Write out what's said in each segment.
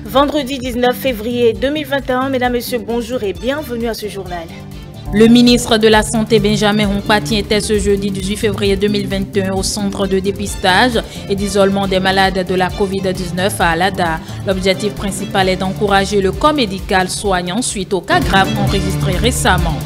Vendredi 19 février 2021, mesdames, messieurs, bonjour et bienvenue à ce journal. Le ministre de la Santé Benjamin Hunkpati était ce jeudi 18 février 2021 au centre de dépistage et d'isolement des malades de la COVID-19 à Alada. L'objectif principal est d'encourager le corps médical soignant suite aux cas graves enregistrés récemment.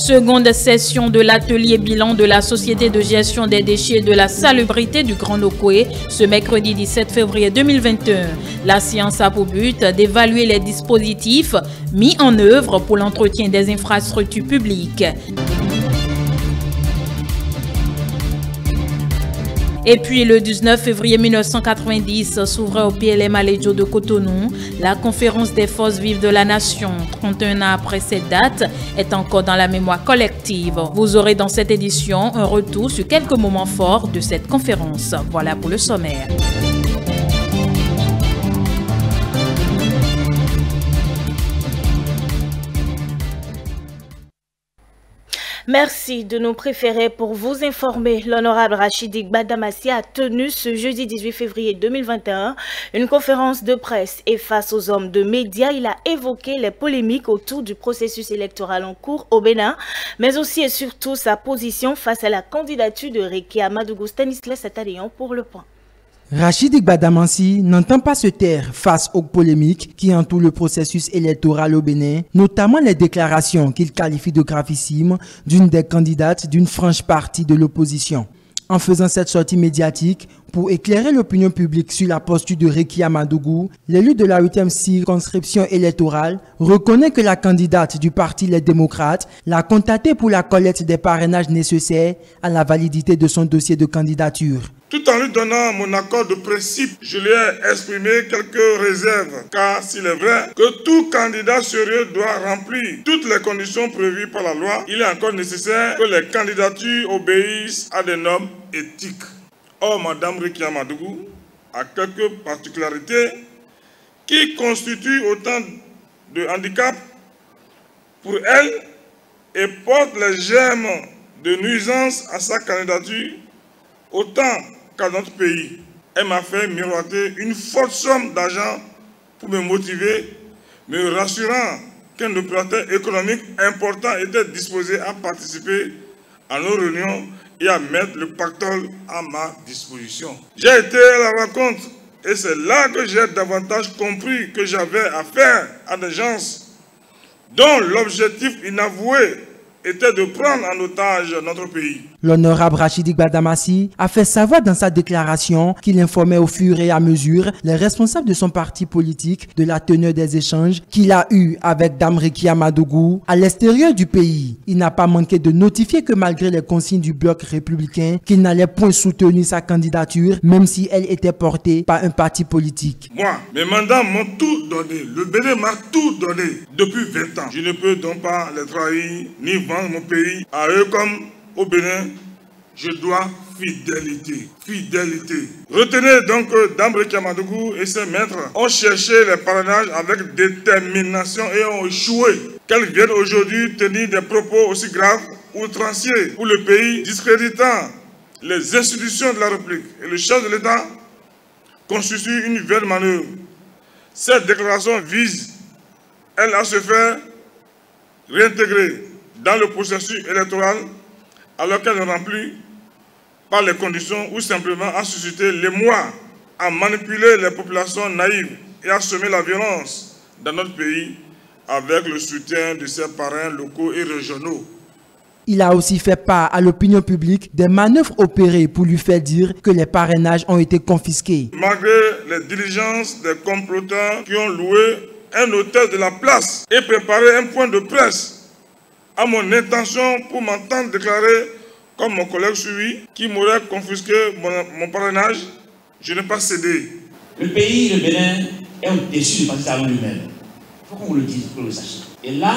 Seconde session de l'atelier bilan de la Société de gestion des déchets et de la salubrité du Grand Nokoué ce mercredi 17 février 2021. La séance a pour but d'évaluer les dispositifs mis en œuvre pour l'entretien des infrastructures publiques. Et puis le 19 février 1990 s'ouvrait au PLM Alédio de Cotonou la conférence des forces vives de la nation. 31 ans après cette date est encore dans la mémoire collective. Vous aurez dans cette édition un retour sur quelques moments forts de cette conférence. Voilà pour le sommaire. Merci de nous préférer pour vous informer. L'honorable Rachidi Gbadamassi a tenu ce jeudi 18 février 2021 une conférence de presse et face aux hommes de médias, il a évoqué les polémiques autour du processus électoral en cours au Bénin, mais aussi et surtout sa position face à la candidature de Rekia Madougou Stanislas Atalian pour le point. Rachidi Gbadamassi n'entend pas se taire face aux polémiques qui entourent le processus électoral au Bénin, notamment les déclarations qu'il qualifie de gravissimes d'une des candidates d'une franche partie de l'opposition. En faisant cette sortie médiatique pour éclairer l'opinion publique sur la posture de Rekia Madougou, l'élu de la 8e circonscription électorale reconnaît que la candidate du parti Les Démocrates l'a contacté pour la collecte des parrainages nécessaires à la validité de son dossier de candidature. Tout en lui donnant mon accord de principe, je lui ai exprimé quelques réserves, car s'il est vrai que tout candidat sérieux doit remplir toutes les conditions prévues par la loi, il est encore nécessaire que les candidatures obéissent à des normes éthiques. Or, Mme Rekia Madougou a quelques particularités qui constituent autant de handicaps pour elle et portent les germes de nuisance à sa candidature, autant qu'à notre pays. Elle m'a fait miroiter une forte somme d'argent pour me motiver, me rassurant qu'un opérateur économique important était disposé à participer à nos réunions et à mettre le pactole à ma disposition. J'ai été à la rencontre et c'est là que j'ai davantage compris que j'avais affaire à des gens dont l'objectif inavoué était de prendre en otage notre pays. L'honorable Rachidi Gbadamassi a fait savoir dans sa déclaration qu'il informait au fur et à mesure les responsables de son parti politique de la teneur des échanges qu'il a eus avec Dame Rekia Madougou à l'extérieur du pays. Il n'a pas manqué de notifier que malgré les consignes du bloc républicain, qu'il n'allait point soutenir sa candidature, même si elle était portée par un parti politique. Moi, mes mandats m'ont tout donné. Le Bénin m'a tout donné depuis 20 ans. Je ne peux donc pas les trahir ni vendre mon pays à eux comme au Bénin. Je dois fidélité. Fidélité. Retenez donc que Dame Rekia Madougou et ses maîtres ont cherché les parrainages avec détermination et ont échoué. Qu'elles viennent aujourd'hui tenir des propos aussi graves, outranciers pour le pays, discréditant les institutions de la République et le chef de l'État, constitue une vaine manœuvre. Cette déclaration vise, elle, à se faire réintégrer dans le processus électoral alors qu'elle ne remplit pas les conditions ou simplement à susciter l'émoi, à manipuler les populations naïves et à semer la violence dans notre pays avec le soutien de ses parrains locaux et régionaux. Il a aussi fait part à l'opinion publique des manœuvres opérées pour lui faire dire que les parrainages ont été confisqués. Malgré les diligences des comploteurs qui ont loué un hôtel de la place et préparé un point de presse à mon intention pour m'entendre déclarer comme mon collègue Suivi qui m'aurait confisqué mon parrainage, je n'ai pas cédé. Le pays, le Bénin, est au-dessus du parti Talon lui-même. Il faut qu'on vous le dise, pour le sachiez. Et là,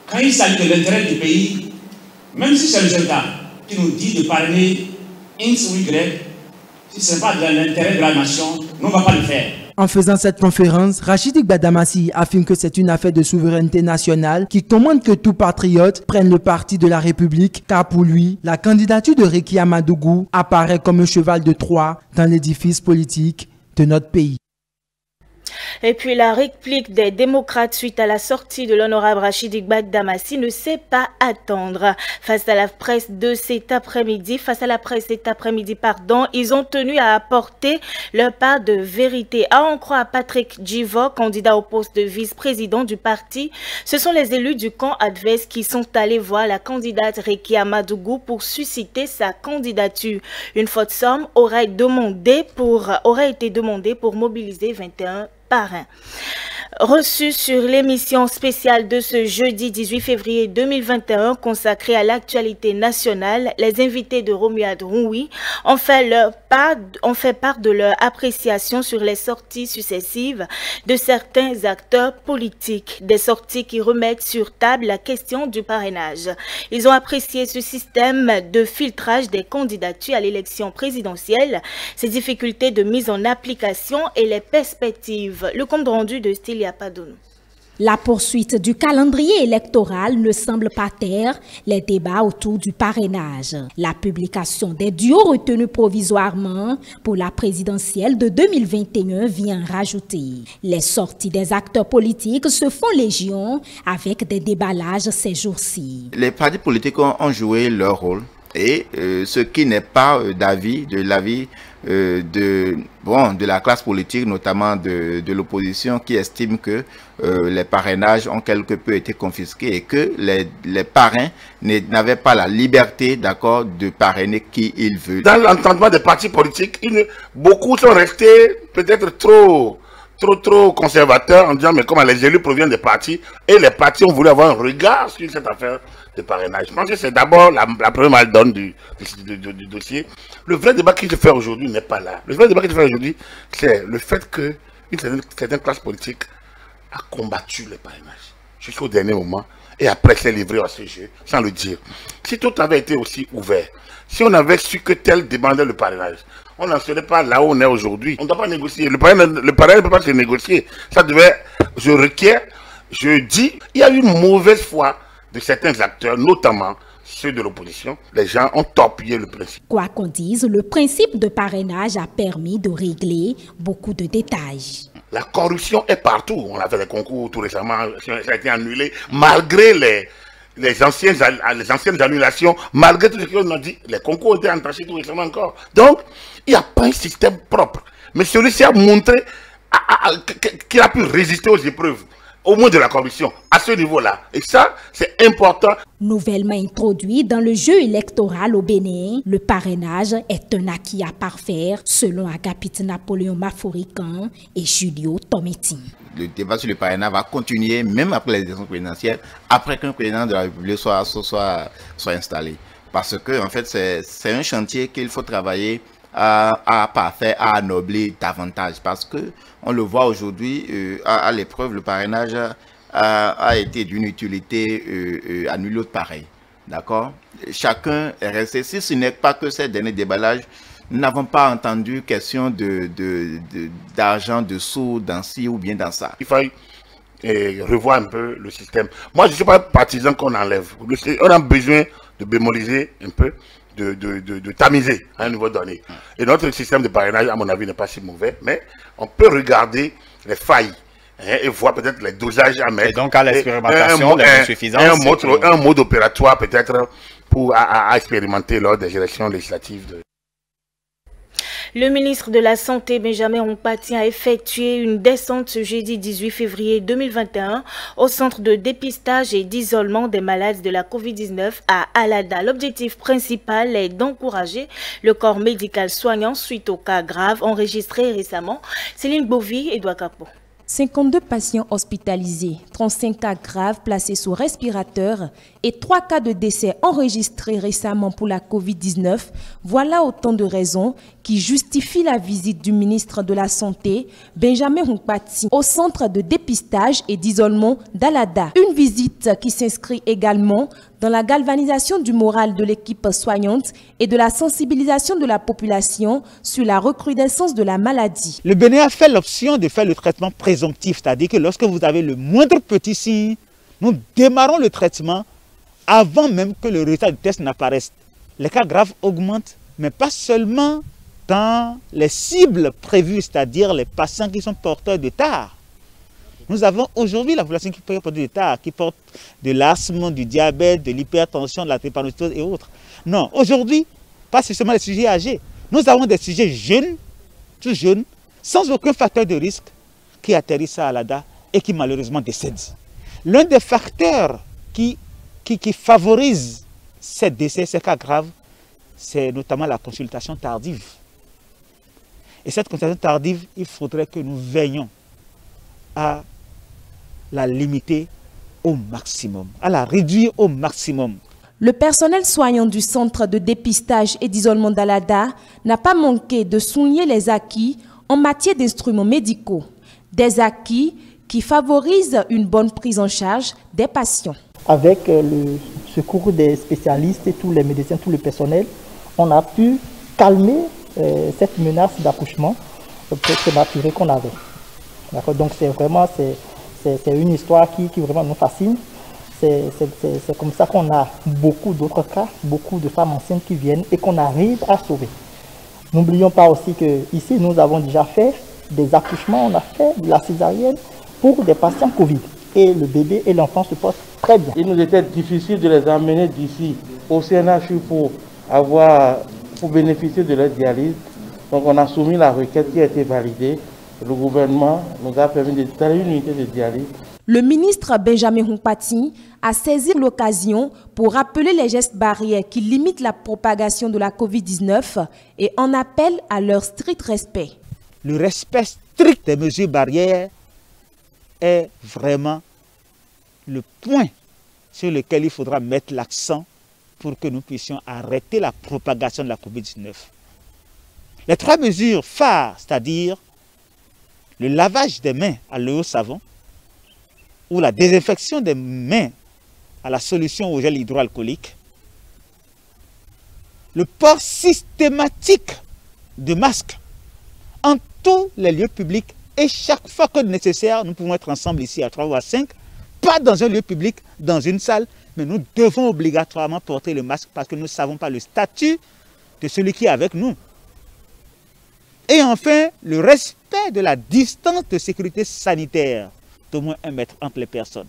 quand il s'agit de l'intérêt du pays, même si c'est le Général qui nous dit de parrainer X ou Y, si ce n'est pas dans l'intérêt de la nation, nous ne va pas le faire. En faisant cette conférence, Rachidi Gbadamassi affirme que c'est une affaire de souveraineté nationale qui commande que tout patriote prenne le parti de la République, car pour lui, la candidature de Rekia Madougou apparaît comme un cheval de Troie dans l'édifice politique de notre pays. Et puis la réplique des démocrates suite à la sortie de l'honorable Rachidi Gbadamassi ne sait pas attendre. Face à la presse cet après-midi, ils ont tenu à apporter leur part de vérité. À en croire Patrick Djivo, candidat au poste de vice-président du parti, ce sont les élus du camp adverse qui sont allés voir la candidate Rekia Madougou pour susciter sa candidature. Une forte somme aurait été demandée pour mobiliser 21 parrains. Reçu sur l'émission spéciale de ce jeudi 18 février 2021 consacrée à l'actualité nationale, les invités de Romuald Roui ont fait part de leur appréciation sur les sorties successives de certains acteurs politiques, des sorties qui remettent sur table la question du parrainage. Ils ont apprécié ce système de filtrage des candidatures à l'élection présidentielle, ses difficultés de mise en application et les perspectives. Le compte rendu de Stylia Padono. La poursuite du calendrier électoral ne semble pas taire les débats autour du parrainage. La publication des duos retenus provisoirement pour la présidentielle de 2021 vient rajouter. Les sorties des acteurs politiques se font légion avec des déballages ces jours-ci. Les partis politiques ont joué leur rôle et ce qui n'est pas de l'avis de la classe politique, notamment de l'opposition, qui estime que les parrainages ont quelque peu été confisqués et que les parrains n'avaient pas la liberté, d'accord, de parrainer qui ils veulent. Dans l'entendement des partis politiques, beaucoup sont restés peut-être trop conservateurs en disant mais comment les élus proviennent des partis et les partis ont voulu avoir un regard sur cette affaire de parrainage. Je pense que c'est d'abord la première mal-donne du dossier. Le vrai débat qui se fait aujourd'hui n'est pas là. Le vrai débat qui se fait aujourd'hui, c'est le fait qu'une certaine classe politique a combattu le parrainage jusqu'au dernier moment et après s'est livré à ce jeu sans le dire. Si tout avait été aussi ouvert, si on avait su que tel demandait le parrainage, on n'en serait pas là où on est aujourd'hui. On ne doit pas négocier. Le parrainage ne peut pas se négocier. Ça devait, je dis, il y a eu une mauvaise foi de certains acteurs, notamment ceux de l'opposition. Les gens ont torpillé le principe. Quoi qu'on dise, le principe de parrainage a permis de régler beaucoup de détails. La corruption est partout. On a fait des concours tout récemment, ça a été annulé, malgré les anciennes annulations, malgré tout ce qu'on a dit, les concours ont été entachés tout récemment encore. Donc, il n'y a pas un système propre. Mais celui-ci a montré qu'il a pu résister aux épreuves, au moins de la corruption, à ce niveau-là. Et ça, c'est important. Nouvellement introduit dans le jeu électoral au Bénin, le parrainage est un acquis à parfaire, selon Agapit Napoléon Maforican et Julio Tometti. Le débat sur le parrainage va continuer même après les élections présidentielles, après qu'un président de la République soit installé. Parce que, en fait, c'est un chantier qu'il faut travailler à parfaire, à anoblir davantage. Parce que on le voit aujourd'hui, à l'épreuve, le parrainage a été d'une utilité à nul autre pareil. D'accord? Chacun est resté, si ce n'est pas que ces derniers déballages, nous n'avons pas entendu question d'argent, de sous, dans ci ou bien dans ça. Il faut revoir un peu le système. Moi, je ne suis pas partisan qu'on enlève. On a besoin de bémoliser un peu, de tamiser à un niveau donné. Et notre système de parrainage, à mon avis, n'est pas si mauvais, mais on peut regarder les failles et voir peut-être les dosages à mettre. Et donc à l'expérimentation, les insuffisances. Un mode opératoire peut-être pour à expérimenter lors des élections législatives. Le ministre de la Santé, Benjamin Hunkpati, a effectué une descente ce jeudi 18 février 2021 au centre de dépistage et d'isolement des malades de la COVID-19 à Alada. L'objectif principal est d'encourager le corps médical soignant suite aux cas graves enregistrés récemment. Céline Bovy et Edouard Capo. 52 patients hospitalisés, 35 cas graves placés sous respirateur et 3 cas de décès enregistrés récemment pour la COVID-19. Voilà autant de raisons qui justifient la visite du ministre de la Santé, Benjamin Hunkpati, au centre de dépistage et d'isolement d'Alada. Une visite qui s'inscrit également dans la galvanisation du moral de l'équipe soignante et de la sensibilisation de la population sur la recrudescence de la maladie. Le Bénin a fait l'option de faire le traitement présomptif, c'est-à-dire que lorsque vous avez le moindre petit signe, nous démarrons le traitement avant même que le résultat du test n'apparaisse. Les cas graves augmentent, mais pas seulement dans les cibles prévues, c'est-à-dire les patients qui sont porteurs de TAR. Nous avons aujourd'hui la population qui porte de TAR, qui porte de l'asthme, du diabète, de l'hypertension, de la drépanocytose et autres. Non, aujourd'hui, pas seulement les sujets âgés. Nous avons des sujets jeunes, tout jeunes, sans aucun facteur de risque, qui atterrissent à Alada et qui malheureusement décèdent. L'un des facteurs qui favorise ces décès, ces cas graves, c'est notamment la consultation tardive. Et cette consultation tardive, il faudrait que nous veillions à la limiter au maximum, à la réduire au maximum. Le personnel soignant du centre de dépistage et d'isolement d'Alada n'a pas manqué de souligner les acquis en matière d'instruments médicaux, des acquis qui favorisent une bonne prise en charge des patients. Avec le secours des spécialistes et tous les médecins, tout le personnel, on a pu calmer cette menace d'accouchement prématuré qu'on avait. Donc c'est vraiment une histoire qui vraiment nous fascine. C'est comme ça qu'on a beaucoup d'autres cas, beaucoup de femmes enceintes qui viennent et qu'on arrive à sauver. N'oublions pas aussi qu'ici, nous avons déjà fait des accouchements, on a fait de la césarienne pour des patients Covid. Et le bébé et l'enfant se portent très bien. Il nous était difficile de les emmener d'ici au CNHU pour bénéficier de leur dialyse. Donc on a soumis la requête qui a été validée. Le gouvernement nous a permis d'installer une unité de dialyse. Le ministre Benjamin Humpati a saisi l'occasion pour rappeler les gestes barrières qui limitent la propagation de la Covid-19 et en appelle à leur strict respect. Le respect strict des mesures barrières est vraiment le point sur lequel il faudra mettre l'accent pour que nous puissions arrêter la propagation de la Covid-19. Les 3 mesures phares, c'est-à-dire le lavage des mains à l'eau savon ou la désinfection des mains à la solution au gel hydroalcoolique, le port systématique de masques en tous les lieux publics et chaque fois que nécessaire, nous pouvons être ensemble ici à 3 ou à 5, pas dans un lieu public, dans une salle, mais nous devons obligatoirement porter le masque parce que nous ne savons pas le statut de celui qui est avec nous. Et enfin, le respect de la distance de sécurité sanitaire d'au moins 1 mètre entre les personnes.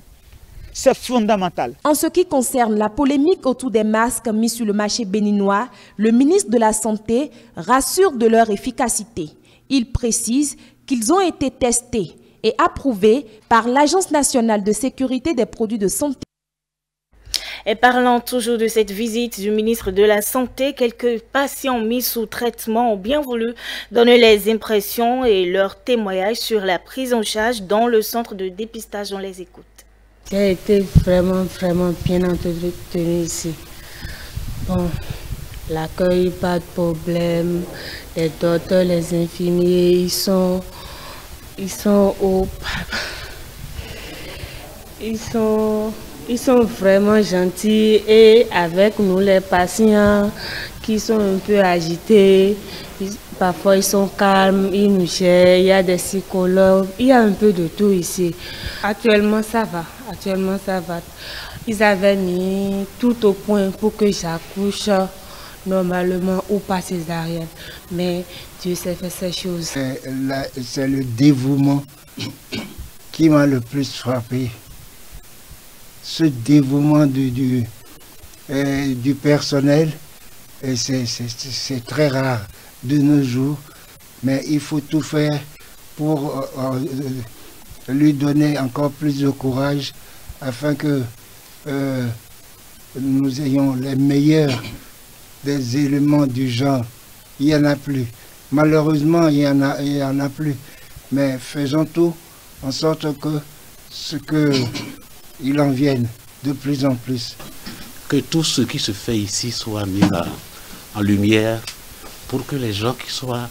C'est fondamental. En ce qui concerne la polémique autour des masques mis sur le marché béninois, le ministre de la Santé rassure de leur efficacité. Il précise qu'ils ont été testés et approuvés par l'Agence nationale de sécurité des produits de santé. Et parlant toujours de cette visite du ministre de la Santé, quelques patients mis sous traitement ont bien voulu donner les impressions et leurs témoignages sur la prise en charge dans le centre de dépistage. On les écoute. J'ai été vraiment bien entretenu ici. Bon, l'accueil, pas de problème. Les docteurs, les infirmiers, ils sont vraiment gentils et avec nous les patients qui sont un peu agités, parfois ils sont calmes, ils nous gèrent, il y a des psychologues, il y a un peu de tout ici. Actuellement ça va. Ils avaient mis tout au point pour que j'accouche normalement ou pas césarienne, mais Dieu sait faire ces choses. C'est le dévouement qui m'a le plus frappé. Ce dévouement du personnel, c'est très rare de nos jours, mais il faut tout faire pour lui donner encore plus de courage afin que nous ayons les meilleurs des éléments du genre. Il n'y en a plus. Malheureusement, il y en a plus. Mais faisons tout en sorte que il en vienne de plus en plus. Que tout ce qui se fait ici soit mis en lumière pour que les gens qui sont à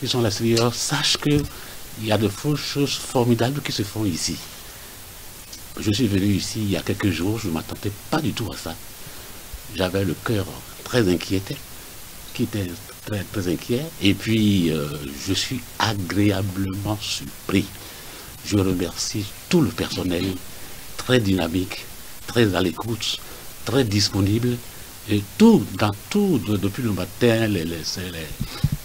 l'extérieur sachent qu'il y a de choses formidables qui se font ici. Je suis venu ici il y a quelques jours, je ne m'attendais pas du tout à ça. J'avais le cœur très inquiet, très inquiet, et puis je suis agréablement surpris. Je remercie tout le personnel, très dynamique, très à l'écoute, très disponible, et depuis le matin,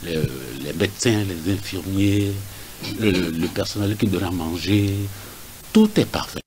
les médecins, les infirmiers, le personnel qui donne à manger, tout est parfait.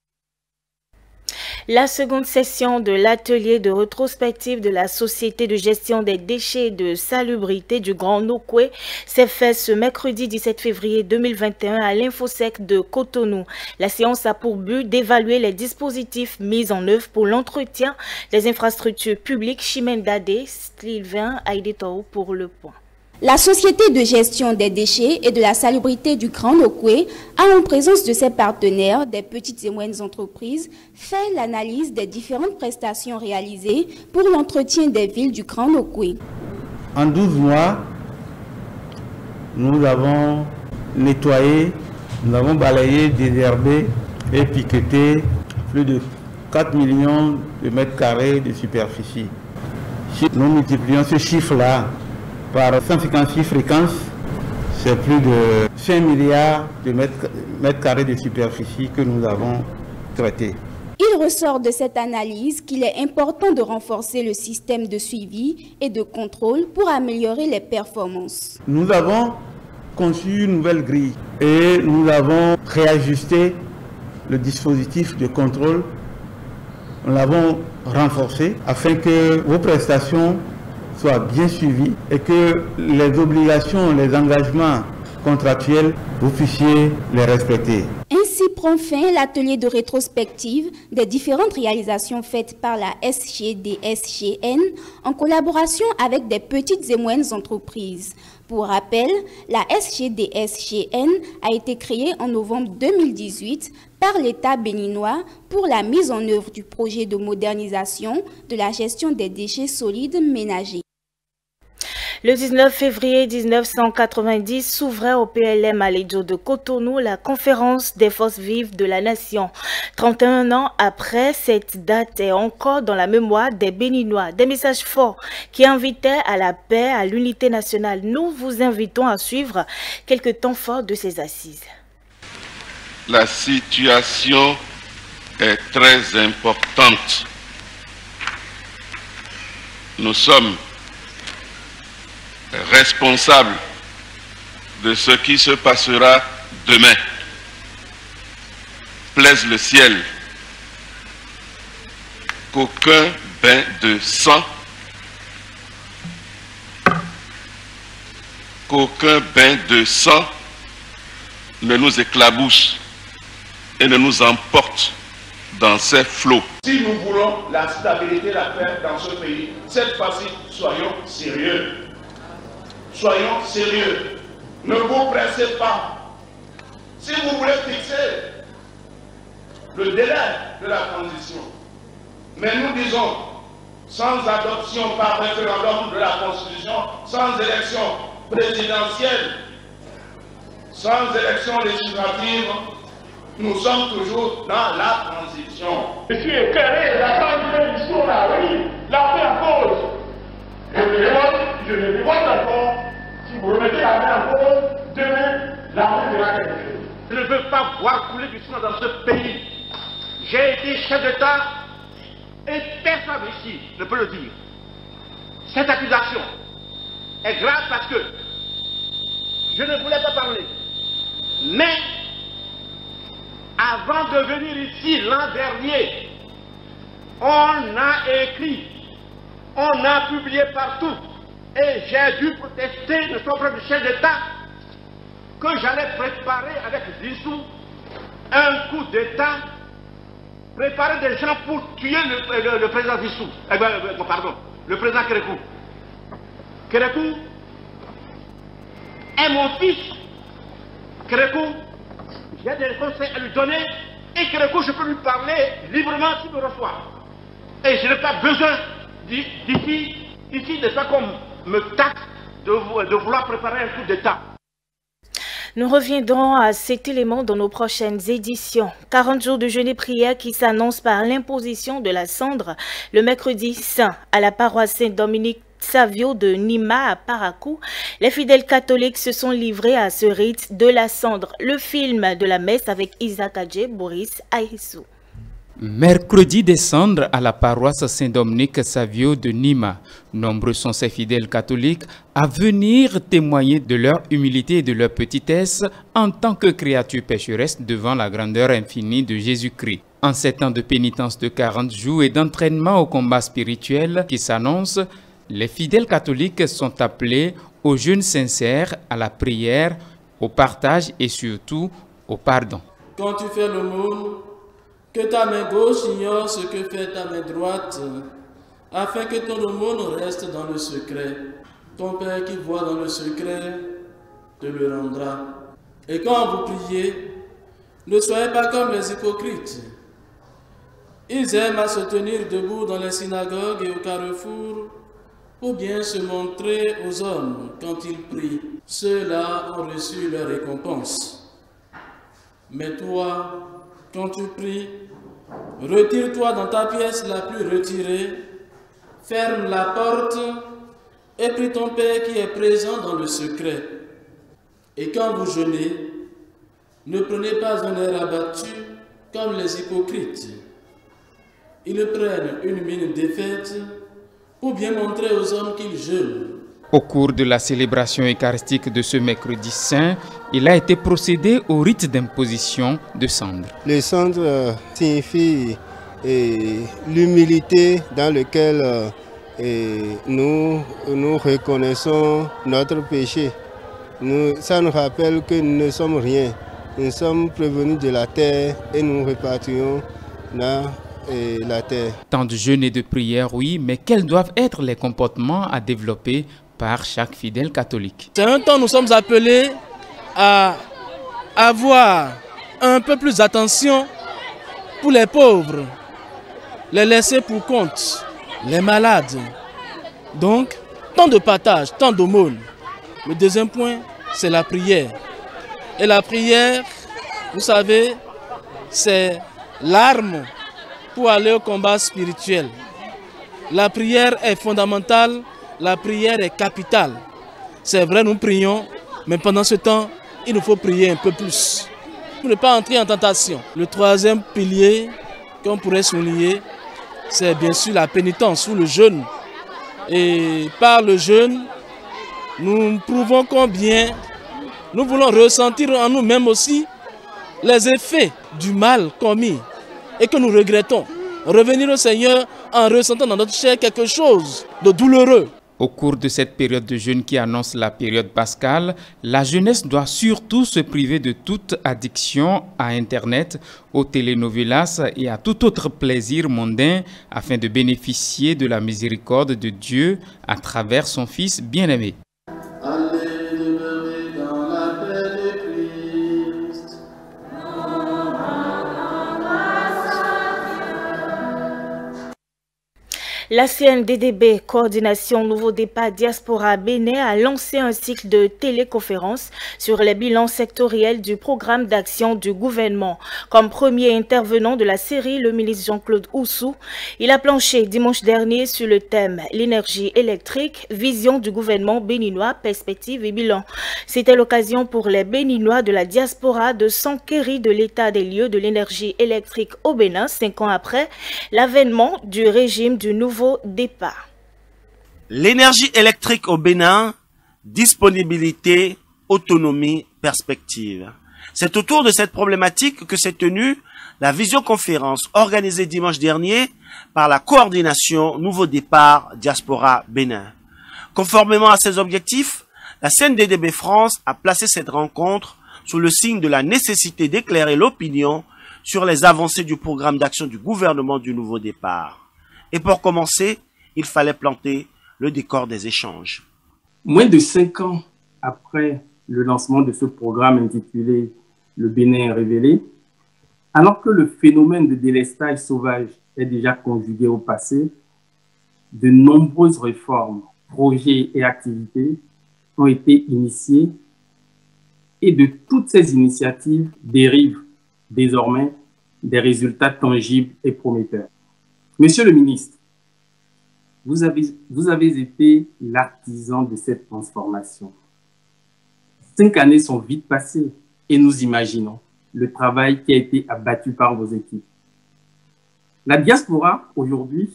La seconde session de l'atelier de rétrospective de la Société de gestion des déchets et de salubrité du Grand Nokoué s'est faite ce mercredi 17 février 2021 à l'Infosec de Cotonou. La séance a pour but d'évaluer les dispositifs mis en œuvre pour l'entretien des infrastructures publiques. Chimène Dadé, Sylvain Aïdetao pour le point. La Société de gestion des déchets et de la salubrité du Grand Nokoué a, en présence de ses partenaires, des petites et moyennes entreprises, fait l'analyse des différentes prestations réalisées pour l'entretien des villes du Grand Nokoué. En 12 mois, nous avons nettoyé, nous avons balayé, désherbé et piqueté plus de 4 millions de mètres carrés de superficie. Si nous multiplions ce chiffre-là par 156 fréquences, c'est plus de 5 milliards de mètres carrés de superficie que nous avons traités. Il ressort de cette analyse qu'il est important de renforcer le système de suivi et de contrôle pour améliorer les performances. Nous avons conçu une nouvelle grille et nous avons réajusté le dispositif de contrôle. Nous l'avons renforcé afin que vos prestations soient bien suivies et que les obligations, les engagements contractuels, vous puissiez les respecter. Ainsi prend fin l'atelier de rétrospective des différentes réalisations faites par la SGDSGN en collaboration avec des petites et moyennes entreprises. Pour rappel, la SGDSGN a été créée en novembre 2018 par l'État béninois pour la mise en œuvre du projet de modernisation de la gestion des déchets solides ménagers. Le 19 février 1990 s'ouvrait au PLM Alédio de Cotonou la conférence des forces vives de la nation. 31 ans après, cette date est encore dans la mémoire des Béninois. Des messages forts qui invitaient à la paix, à l'unité nationale. Nous vous invitons à suivre quelques temps forts de ces assises. La situation est très importante. Nous sommes responsable de ce qui se passera demain. Plaise le ciel qu'aucun bain de sang, ne nous éclabousse et ne nous emporte dans ces flots. Si nous voulons la stabilité, la paix dans ce pays, cette fois-ci, soyons sérieux. Soyons sérieux. Ne vous pressez pas. Si vous voulez fixer le délai de la transition, mais nous disons, sans adoption par référendum de la Constitution, sans élection présidentielle, sans élection législative, nous sommes toujours dans la transition. Je suis éclairé, j'attends une émission là, oui, la paix en cause. Je ne révolte encore. Si vous remettez la main en cause, demain, l'armée verra quelque chose. Je ne veux pas voir couler du sang dans ce pays. J'ai été chef d'État et personne ici ne peut le dire. Cette accusation est grave parce que je ne voulais pas parler. Mais avant de venir ici l'an dernier, on a écrit, on a publié partout. Et j'ai dû protester de son propre chef d'État que j'allais préparer avec Zissou un coup d'État, préparer des gens pour tuer le président Zissou, le président Kérékou. Kérékou est mon fils. Kérékou, j'ai des conseils à lui donner et Kérékou, je peux lui parler librement s'il me reçoit. Et je n'ai pas besoin ici de ça comme me taxe de vouloir préparer un coup d'État. Nous reviendrons à cet élément dans nos prochaines éditions. 40 jours de jeûne et prière qui s'annoncent par l'imposition de la cendre le mercredi saint à la paroisse Saint-Dominique Savio de Nima à Parakou. Les fidèles catholiques se sont livrés à ce rite de la cendre. Le film de la messe avec Isaac Adje, Boris Aïssou. Mercredi des cendres à la paroisse Saint-Dominique Savio de Nîmes. Nombreux sont ces fidèles catholiques à venir témoigner de leur humilité et de leur petitesse en tant que créatures pécheresses devant la grandeur infinie de Jésus-Christ. En 7 ans de pénitence de 40 jours et d'entraînement au combat spirituel qui s'annonce, les fidèles catholiques sont appelés au jeûne sincère, à la prière, au partage et surtout au pardon. Quand tu fais l'aumône, que ta main gauche ignore ce que fait ta main droite, afin que ton aumône reste dans le secret. Ton Père qui voit dans le secret te le rendra. Et quand vous priez, ne soyez pas comme les hypocrites. Ils aiment à se tenir debout dans les synagogues et au carrefour pour bien se montrer aux hommes quand ils prient. Ceux-là ont reçu leur récompense. Mais toi, quand tu pries, retire-toi dans ta pièce la plus retirée, ferme la porte et prie ton Père qui est présent dans le secret. Et quand vous jeûnez, ne prenez pas un air abattu comme les hypocrites. Ils prennent une mine défaite pour bien montrer aux hommes qu'ils jeûnent. Au cours de la célébration eucharistique de ce mercredi saint, il a été procédé au rite d'imposition de cendres. Les cendres signifient l'humilité dans laquelle nous reconnaissons notre péché. Ça nous rappelle que nous ne sommes rien. Nous sommes prévenus de la terre et nous repartirons dans la terre. Tant de jeûne et de prière, oui, mais quels doivent être les comportements à développer par chaque fidèle catholique? C'est un temps où nous sommes appelés à avoir un peu plus d'attention pour les pauvres, les laisser pour compte, les malades. Donc, tant de partage, tant d'aumône. Le deuxième point, c'est la prière. Et la prière, vous savez, c'est l'arme pour aller au combat spirituel. La prière est fondamentale, la prière est capitale. C'est vrai, nous prions, mais pendant ce temps, il nous faut prier un peu plus pour ne pas entrer en tentation. Le troisième pilier qu'on pourrait souligner, c'est bien sûr la pénitence ou le jeûne. Et par le jeûne, nous prouvons combien nous voulons ressentir en nous-mêmes aussi les effets du mal commis et que nous regrettons. Revenir au Seigneur en ressentant dans notre chair quelque chose de douloureux. Au cours de cette période de jeûne qui annonce la période pascale, la jeunesse doit surtout se priver de toute addiction à Internet, aux telenovelas et à tout autre plaisir mondain afin de bénéficier de la miséricorde de Dieu à travers son Fils bien-aimé. La CNDDB, Coordination Nouveau Départ Diaspora Bénin, a lancé un cycle de téléconférences sur les bilans sectoriels du programme d'action du gouvernement. Comme premier intervenant de la série, le ministre Jean-Claude Oussou, il a planché dimanche dernier sur le thème « L'énergie électrique, vision du gouvernement béninois, perspective et bilan ». C'était l'occasion pour les Béninois de la diaspora de s'enquérir de l'état des lieux de l'énergie électrique au Bénin, 5 ans après l'avènement du régime du nouveau départ. L'énergie électrique au Bénin, disponibilité, autonomie, perspective. C'est autour de cette problématique que s'est tenue la visioconférence organisée dimanche dernier par la coordination Nouveau Départ Diaspora Bénin. Conformément à ses objectifs, la CNDDB France a placé cette rencontre sous le signe de la nécessité d'éclairer l'opinion sur les avancées du programme d'action du gouvernement du Nouveau Départ. Et pour commencer, il fallait planter le décor des échanges. Moins de 5 ans après le lancement de ce programme intitulé « Le Bénin est révélé », alors que le phénomène de délestage sauvage est déjà conjugué au passé, de nombreuses réformes, projets et activités ont été initiés et de toutes ces initiatives dérivent désormais des résultats tangibles et prometteurs. Monsieur le ministre, vous avez été l'artisan de cette transformation. 5 années sont vite passées et nous imaginons le travail qui a été abattu par vos équipes. La diaspora, aujourd'hui,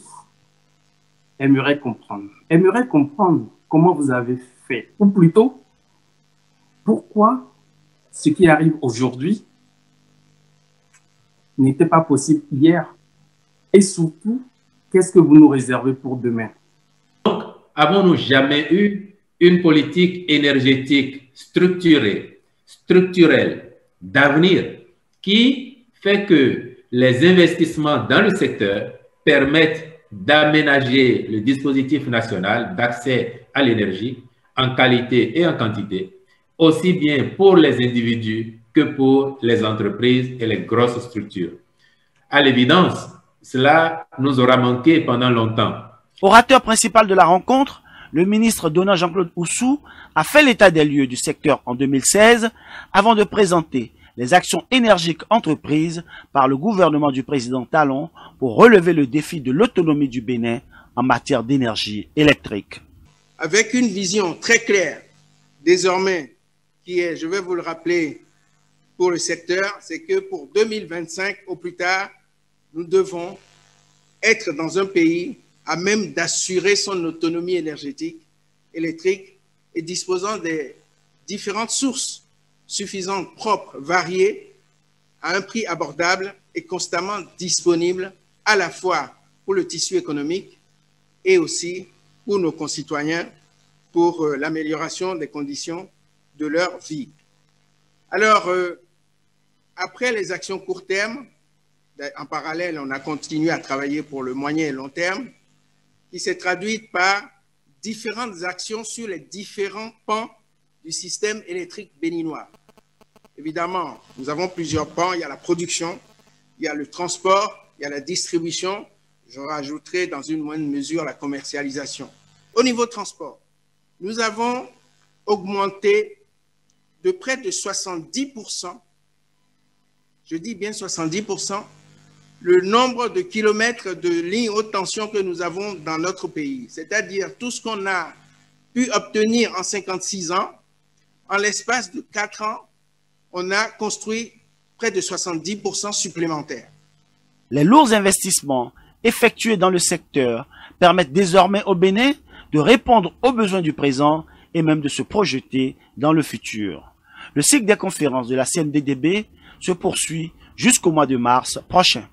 aimerait comprendre comment vous avez fait, ou plutôt, pourquoi ce qui arrive aujourd'hui n'était pas possible hier, et surtout, qu'est-ce que vous nous réservez pour demain? Donc, avons-nous jamais eu une politique énergétique structurée, structurelle, d'avenir, qui fait que les investissements dans le secteur permettent d'aménager le dispositif national d'accès à l'énergie en qualité et en quantité, aussi bien pour les individus que pour les entreprises et les grosses structures. À l'évidence, cela nous aura manqué pendant longtemps. Orateur principal de la rencontre, le ministre Donald Jean-Claude Oussou a fait l'état des lieux du secteur en 2016 avant de présenter les actions énergiques entreprises par le gouvernement du président Talon pour relever le défi de l'autonomie du Bénin en matière d'énergie électrique. Avec une vision très claire, désormais, qui est, je vais vous le rappeler, pour le secteur, c'est que pour 2025 au plus tard, nous devons être dans un pays à même d'assurer son autonomie énergétique, électrique et disposant des différentes sources suffisantes, propres, variées, à un prix abordable et constamment disponible à la fois pour le tissu économique et aussi pour nos concitoyens, pour l'amélioration des conditions de leur vie. Alors, après les actions court terme, en parallèle, on a continué à travailler pour le moyen et long terme, qui s'est traduite par différentes actions sur les différents pans du système électrique béninois. Évidemment, nous avons plusieurs pans. Il y a la production, il y a le transport, il y a la distribution. Je rajouterai dans une moindre mesure la commercialisation. Au niveau transport, nous avons augmenté de près de 70%, je dis bien 70%, le nombre de kilomètres de lignes haute tension que nous avons dans notre pays. C'est-à-dire tout ce qu'on a pu obtenir en 56 ans, en l'espace de 4 ans, on a construit près de 70% supplémentaires. Les lourds investissements effectués dans le secteur permettent désormais au Bénin de répondre aux besoins du présent et même de se projeter dans le futur. Le cycle des conférences de la CNDDB se poursuit jusqu'au mois de mars prochain.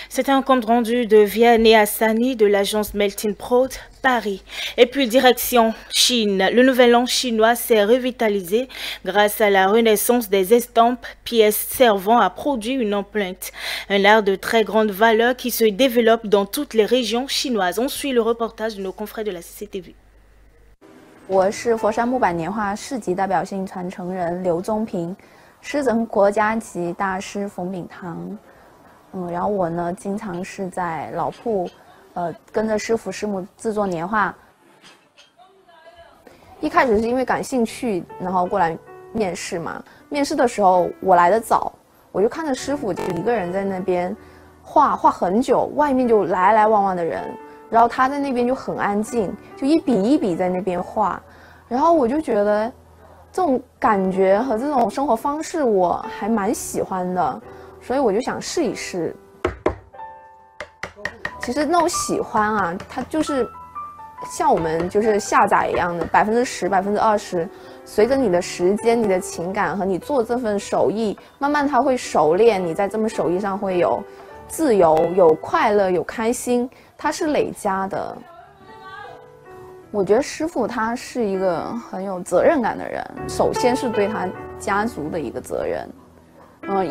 C'était un compte rendu de Vianney Hassani de l'agence Melting Prod Paris. Et puis direction Chine. Le nouvel an chinois s'est revitalisé grâce à la renaissance des estampes, pièces servant à produire une empreinte. Un art de très grande valeur qui se développe dans toutes les régions chinoises. On suit le reportage de nos confrères de la CCTV. 我是佛山木板年画市级代表性传承人刘宗平，师承国家级大师冯秉堂。然后我呢，经常是在老铺，跟着师傅师母制作年画。一开始是因为感兴趣，然后过来面试嘛。面试的时候我来得早，我就看着师傅就一个人在那边画很久，外面就来来往往的人。 然后他在那边就很安静，就一笔一笔在那边画，然后我就觉得这种感觉和这种生活方式我还蛮喜欢的，所以我就想试一试。其实那种喜欢啊，它就是像我们就是下载一样的，10%、20%，随着你的时间、你的情感和你做这份手艺，慢慢它会熟练，你在这门手艺上会有自由、有快乐、有开心。 它是累加的。我觉得师傅他是一个很有责任感的人，首先是对他家族的一个责任。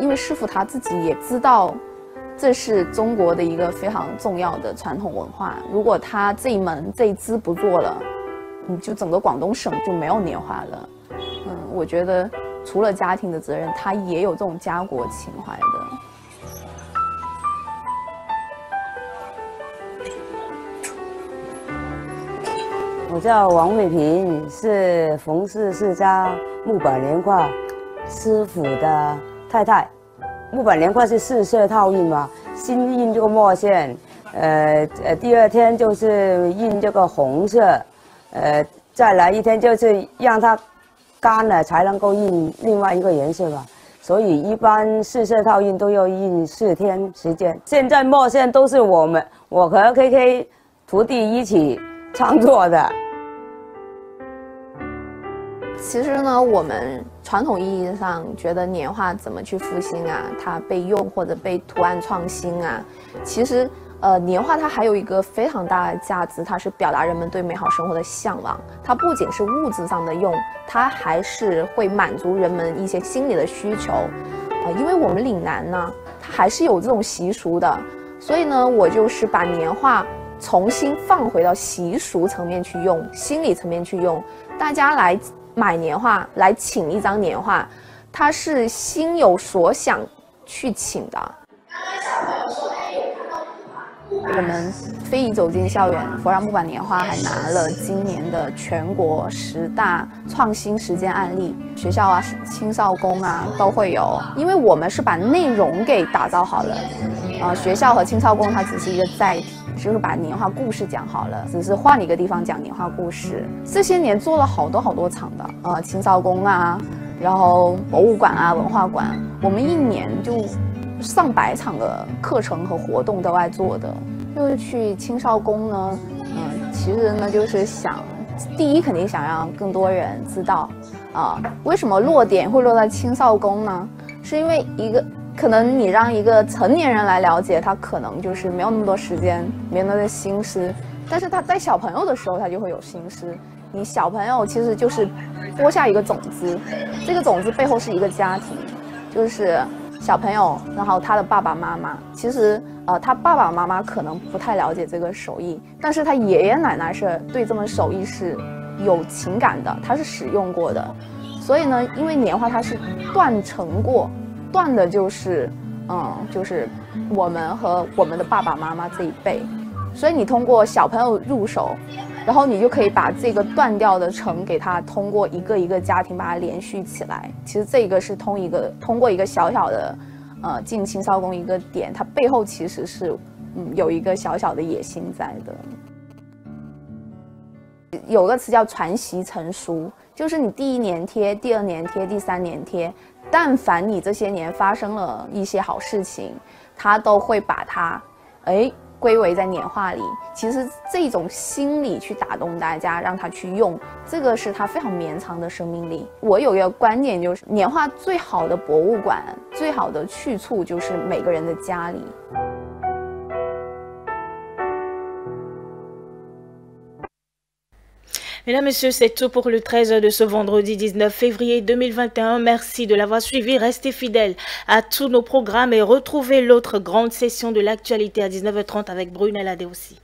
因为师傅他自己也知道，这是中国的一个非常重要的传统文化。如果他这一门这一支不做了，你就整个广东省就没有年画了。我觉得除了家庭的责任，他也有这种家国情怀的。 我叫王慧萍，是冯氏世家木板年画师傅的太太。木板年画是4色套印嘛，先印这个墨线，第二天就是印这个红色，再来一天就是让它干了才能够印另外一个颜色吧。所以一般4色套印都要印4天时间。现在墨线都是我和 KK 徒弟一起创作的。其实呢，我们传统意义上觉得年画怎么去复兴啊，它被用或者被图案创新啊，其实年画它还有一个非常大的价值，它是表达人们对美好生活的向往。它不仅是物质上的用，它还是会满足人们一些心理的需求。因为我们岭南呢，它还是有这种习俗的，所以呢，我就是把年画重新放回到习俗层面去用，心理层面去用。大家来买年画，来请一张年画，它是心有所想去请的。我们非遗走进校园，佛山木板年画还拿了今年的全国10大创新实践案例，学校啊、青少宫啊都会有，因为我们是把内容给打造好了。学校和青少宫它只是一个载体，就是把年画故事讲好了，只是换一个地方讲年画故事。这些年做了好多场的，青少宫啊，然后博物馆啊、文化馆，我们一年就上百场的课程和活动都在做的。就是去青少宫呢，其实呢就是想，第一肯定想让更多人知道，为什么落点会落在青少宫呢？是因为可能你让一个成年人来了解，他可能就是没有那么多时间，没有那么多心思，但是他在小朋友的时候他就会有心思。你小朋友其实就是播下一个种子，这个种子背后是一个家庭，就是小朋友，然后他的爸爸妈妈，其实他爸爸妈妈可能不太了解这个手艺，但是他爷爷奶奶是对这门手艺是有情感的，他是使用过的。所以呢，因为年画它是断成过，断的就是就是我们和我们的爸爸妈妈这一辈，所以你通过小朋友入手，然后你就可以把这个断掉的层给它通过一个一个家庭把它连续起来。其实这个是通过一个小小的进青少宫一个点，它背后其实是有一个小小的野心在的。有个词叫传习成熟，就是你第1年贴，第2年贴，第3年贴，但凡你这些年发生了一些好事情，它都会把它归为在年画里。其实这种心理去打动大家，让他去用，这个是他非常绵长的生命力。我有一个观点，就是年画最好的博物馆，最好的去处就是每个人的家里。Mesdames, Messieurs, c'est tout pour le 13 de ce vendredi 19 février 2021. Merci de l'avoir suivi. Restez fidèles à tous nos programmes et retrouvez l'autre grande session de l'actualité à 19h30 avec Brunella Deossi.